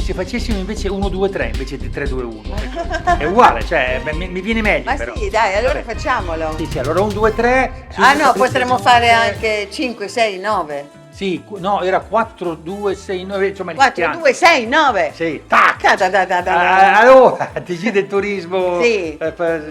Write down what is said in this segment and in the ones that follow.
se facessimo invece 1, 2, 3 invece di 3, 2, 1. È uguale, cioè mi viene meglio. Ma però. sì, dai, allora Vabbè. facciamolo. Sì, allora 1, 2, 3. Ah no, potremmo fare anche 5, 6, 9. Sì, no, era 4, 2, 6, 9, insomma 4, 2, 6, 9. Sì, tac! Da. Allora, TG del turismo, Sì.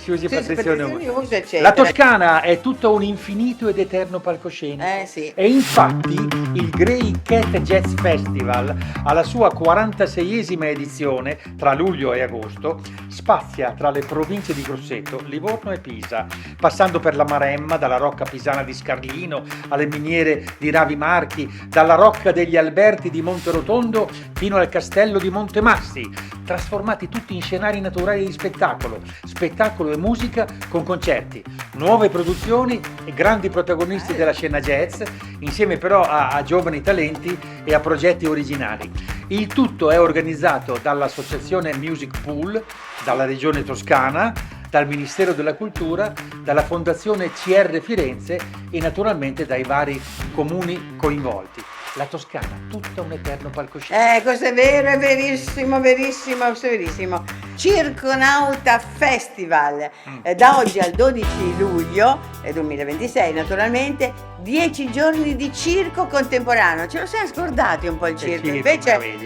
si usi Patrizione uso, eccetera. La Toscana è tutto un infinito ed eterno palcoscenico. Sì. E infatti il Grey Cat Jazz Festival, alla sua 46esima edizione, tra luglio e agosto, spazia tra le province di Grosseto, Livorno e Pisa, passando per la Maremma, dalla rocca pisana di Scarlino alle miniere di Ravi Marchi, dalla rocca degli Alberti di Monterotondo fino al castello di Montemassi, trasformati tutti in scenari naturali di spettacolo e musica con concerti, nuove produzioni e grandi protagonisti della scena jazz, insieme però a giovani talenti e a progetti originali. Il tutto è organizzato dall'associazione Music Pool, dalla regione Toscana, dal Ministero della Cultura, dalla Fondazione CR Firenze e naturalmente dai vari comuni coinvolti. La Toscana, tutta un eterno palcoscenico. Questo è vero, è verissimo, verissimo, verissimo. Circonauta Festival, da oggi al 12 luglio 2026 naturalmente, 10 giorni di circo contemporaneo. Ce lo siamo scordati un po' il circo,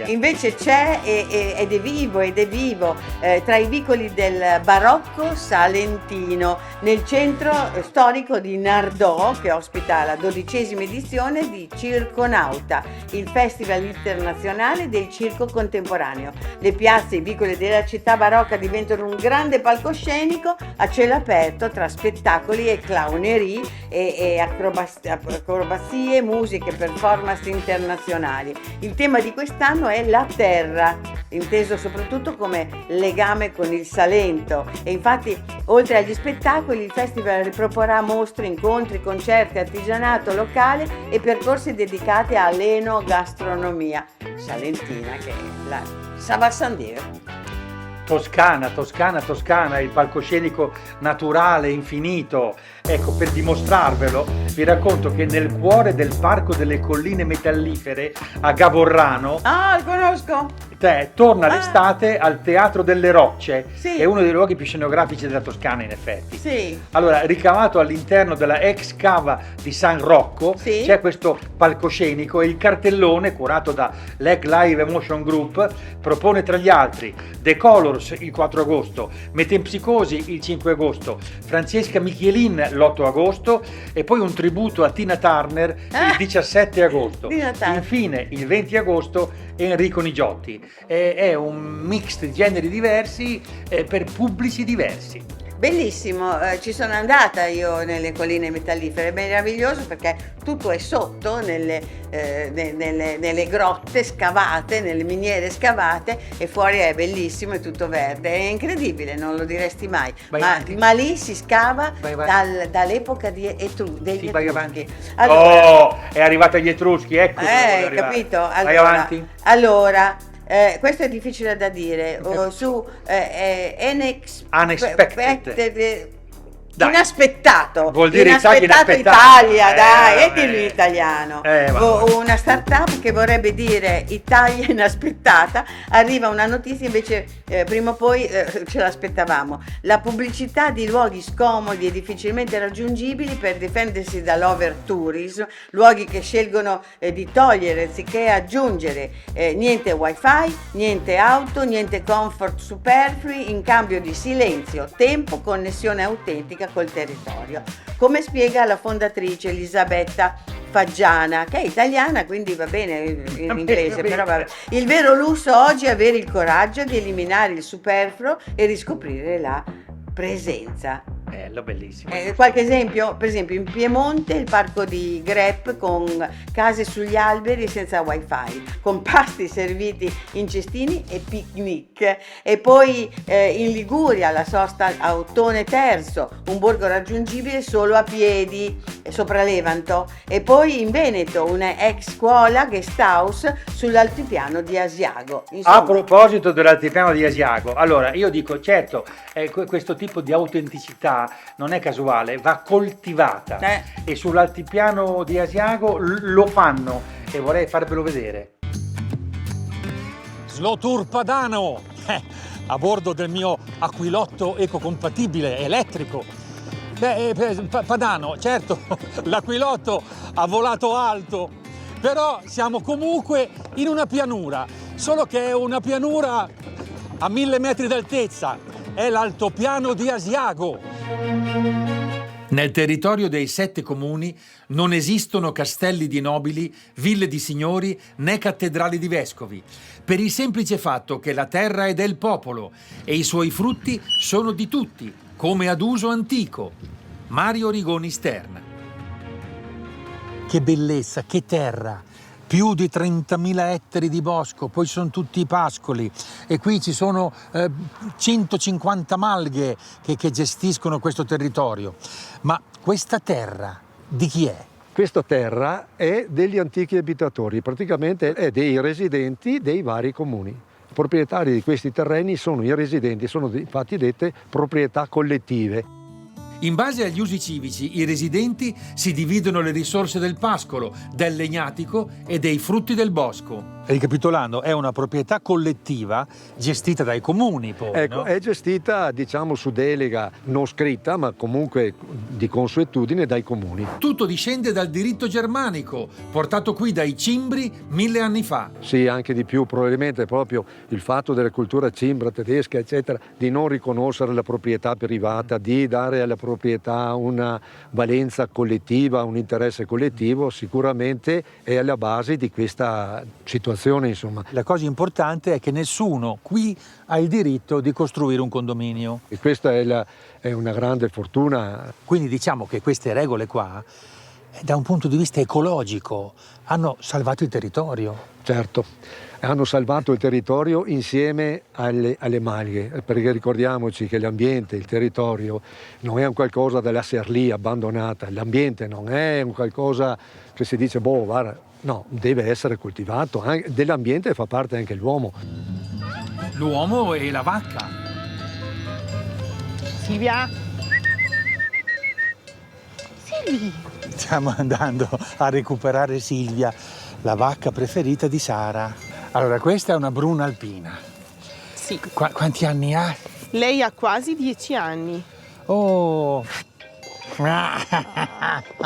invece c'è ed è vivo, tra i vicoli del barocco salentino, nel centro storico di Nardò, che ospita la 12ª edizione di Circonauta, il festival internazionale del circo contemporaneo. Le piazze e i vicoli della città barocca diventano un grande palcoscenico a cielo aperto tra spettacoli e clownerie e acrobazie, musiche, performance internazionali. Il tema di quest'anno è la terra, inteso soprattutto come legame con il Salento, e infatti oltre agli spettacoli il festival riproporrà mostre, incontri, concerti, artigianato locale e percorsi dedicati all'enogastronomia salentina, che è la Savassandier. Toscana, il palcoscenico naturale, infinito. Ecco, per dimostrarvelo, vi racconto che nel cuore del Parco delle Colline Metallifere a Gavorrano, lo conosco! torna l'estate al Teatro delle Rocce, sì. È uno dei luoghi più scenografici della Toscana, in effetti. Sì. Allora, ricavato all'interno della ex cava di San Rocco, sì. C'è questo palcoscenico e il cartellone, curato da LEG Live Emotion Group, propone tra gli altri The Colors il 4 agosto, Metempsicosi il 5 agosto, Francesca Michelin l'8 agosto e poi un tributo a Tina Turner il 17 agosto. Infine, il 20 agosto, Enrico Nigiotti. È un mix di generi diversi per pubblici diversi. Bellissimo, ci sono andata io nelle colline metallifere, è meraviglioso perché tutto è sotto nelle grotte scavate, nelle miniere scavate, e fuori è bellissimo, è tutto verde, è incredibile, non lo diresti mai, ma lì si scava dall'epoca degli Etruschi. Vai avanti. Allora, è arrivato agli Etruschi, ecco. Capito? Vai avanti. Allora, questo è difficile da dire. Su Unexpected. Inaspettato. Vuol dire inaspettato Italia, dai, dillo in italiano. Una startup che vorrebbe dire Italia inaspettata, arriva una notizia, invece prima o poi ce l'aspettavamo. La pubblicità di luoghi scomodi e difficilmente raggiungibili per difendersi dall'overtourism, luoghi che scelgono di togliere anziché aggiungere, niente wifi, niente auto, niente comfort superflui in cambio di silenzio, tempo, connessione autentica col territorio, come spiega la fondatrice Elisabetta Faggiana, che è italiana, quindi va bene in inglese, però vabbè. Il vero lusso oggi è avere il coraggio di eliminare il superfluo e riscoprire la presenza. Bello, bellissimo. Qualche esempio? Per esempio in Piemonte il parco di Grep con case sugli alberi senza wifi, con pasti serviti in cestini e picnic. E poi in Liguria la sosta a Ottone Terzo, un borgo raggiungibile solo a piedi sopra Levanto. E poi in Veneto una ex scuola guest house sull'altipiano di Asiago. Insomma, a proposito dell'altipiano di Asiago, allora io dico, certo, questo tipo di autenticità non è casuale, va coltivata, e sull'altipiano di Asiago lo fanno, e vorrei farvelo vedere. Slow Tour Padano, a bordo del mio Aquilotto ecocompatibile elettrico. Padano, certo, l'Aquilotto ha volato alto, però siamo comunque in una pianura, solo che è una pianura a 1000 metri d'altezza, è l'altopiano di Asiago. Nel territorio dei 7 comuni non esistono castelli di nobili, ville di signori né cattedrali di vescovi, per il semplice fatto che la terra è del popolo e i suoi frutti sono di tutti, come ad uso antico. Mario Rigoni Stern. Che bellezza, che terra! Più di 30.000 ettari di bosco, poi sono tutti i pascoli e qui ci sono 150 malghe che gestiscono questo territorio. Ma questa terra di chi è? Questa terra è degli antichi abitatori, praticamente è dei residenti dei vari comuni. I proprietari di questi terreni sono i residenti, sono infatti dette proprietà collettive. In base agli usi civici, i residenti si dividono le risorse del pascolo, del legnatico e dei frutti del bosco. Ricapitolando, è una proprietà collettiva gestita dai comuni poi, Ecco, no? è gestita, diciamo, su delega non scritta, ma comunque di consuetudine dai comuni. Tutto discende dal diritto germanico, portato qui dai Cimbri 1000 anni fa. Sì, anche di più, probabilmente proprio il fatto della cultura cimbra, tedesca, eccetera, di non riconoscere la proprietà privata, di dare alla proprietà una valenza collettiva, un interesse collettivo, sicuramente è alla base di questa situazione, insomma. La cosa importante è che nessuno qui ha il diritto di costruire un condominio. E questa è una grande fortuna. Quindi diciamo che queste regole qua, da un punto di vista ecologico, hanno salvato il territorio. Certo, hanno salvato il territorio insieme alle malghe, perché ricordiamoci che l'ambiente, il territorio, non è un qualcosa da lasciare lì abbandonata, l'ambiente non è un qualcosa che si dice, boh, guarda, no, deve essere coltivato, dell'ambiente fa parte anche l'uomo. L'uomo e la vacca. Silvia? Silvia? Stiamo andando a recuperare Silvia, la vacca preferita di Sara. Allora, questa è una bruna alpina. Sì. Quanti anni ha? Lei ha quasi 10 anni. Oh!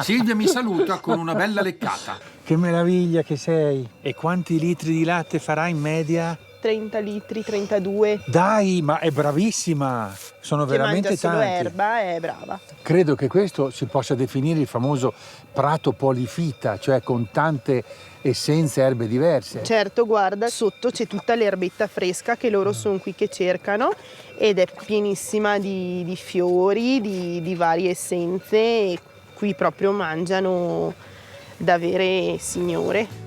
Silvia mi saluta con una bella leccata. Che meraviglia che sei! E quanti litri di latte farà in media? 30 litri, 32. Dai, ma è bravissima! Sono Che veramente mangia solo tanti. erba, è brava. Credo che questo si possa definire il famoso prato polifita, cioè con tante essenze, erbe diverse. Certo, guarda, sotto c'è tutta l'erbetta fresca che loro sono qui che cercano ed è pienissima di fiori, di varie essenze e qui proprio mangiano da vere signore.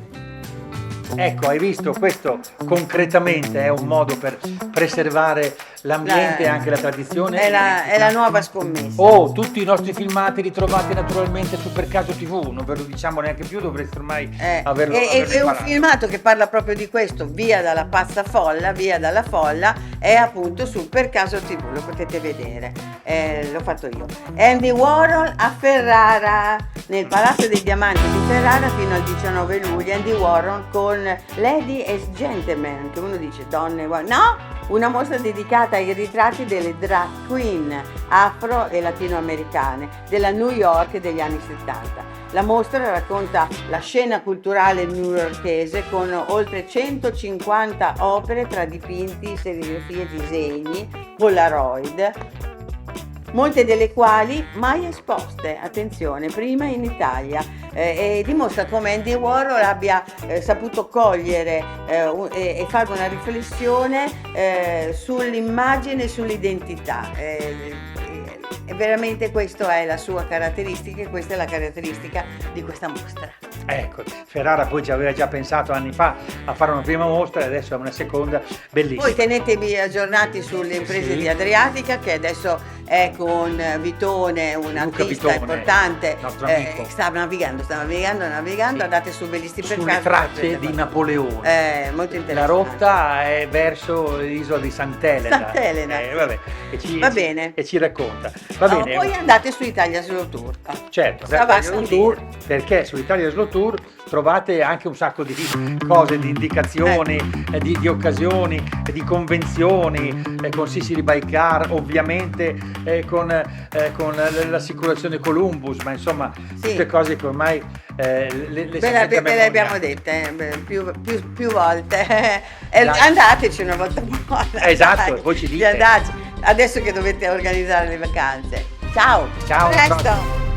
Ecco, hai visto, questo concretamente è un modo per preservare l'ambiente e anche la tradizione. È la nuova scommessa. Oh, tutti i nostri filmati li trovate naturalmente su Per Caso TV, non ve lo diciamo neanche più, dovreste ormai averlo È un imparato. filmato che parla proprio di questo, via dalla pazza folla, via dalla folla, è appunto su Per Caso TV, lo potete vedere, l'ho fatto io. Andy Warhol a Ferrara, nel Palazzo dei Diamanti di Ferrara fino al 19 luglio, Andy Warhol con Lady as Gentlemen, che uno dice donne, no! Una mostra dedicata ai ritratti delle drag queen afro e latinoamericane della New York degli anni 70. La mostra racconta la scena culturale newyorkese con oltre 150 opere tra dipinti, serigrafie, disegni, polaroid, molte delle quali mai esposte, attenzione, prima in Italia, e dimostra come Andy Warhol abbia saputo cogliere e fare una riflessione sull'immagine e sull'identità. E veramente questa è la sua caratteristica e questa è la caratteristica di questa mostra. Ecco, Ferrara poi ci aveva già pensato anni fa a fare una prima mostra e adesso è una seconda bellissima. Poi tenetevi aggiornati sulle imprese Sì. di Adriatica, che adesso è con Vitone, un Luca artista Vitone, importante, nostro amico. sta navigando, Sì. andate su Bellisti per Sulle caso. tracce di Napoleone. Molto interessante. La rotta è verso l'isola di Sant'Elena. Sant'Elena. Vabbè, Va bene. E ci racconta. Va bene. Poi andate su Italia Slow Tour. Certo, Stava a Italia Slow sentire. Tour, perché su Italia Slow Tour trovate anche un sacco di cose, di indicazioni, di occasioni, di convenzioni, con Sicily by Car, ovviamente con l'assicurazione Columbus, ma insomma tutte cose che ormai le ve le abbiamo dette più volte. Andateci una volta buona. Esatto, poi ci dite. Adesso che dovete organizzare le vacanze. Ciao. Ciao. A presto.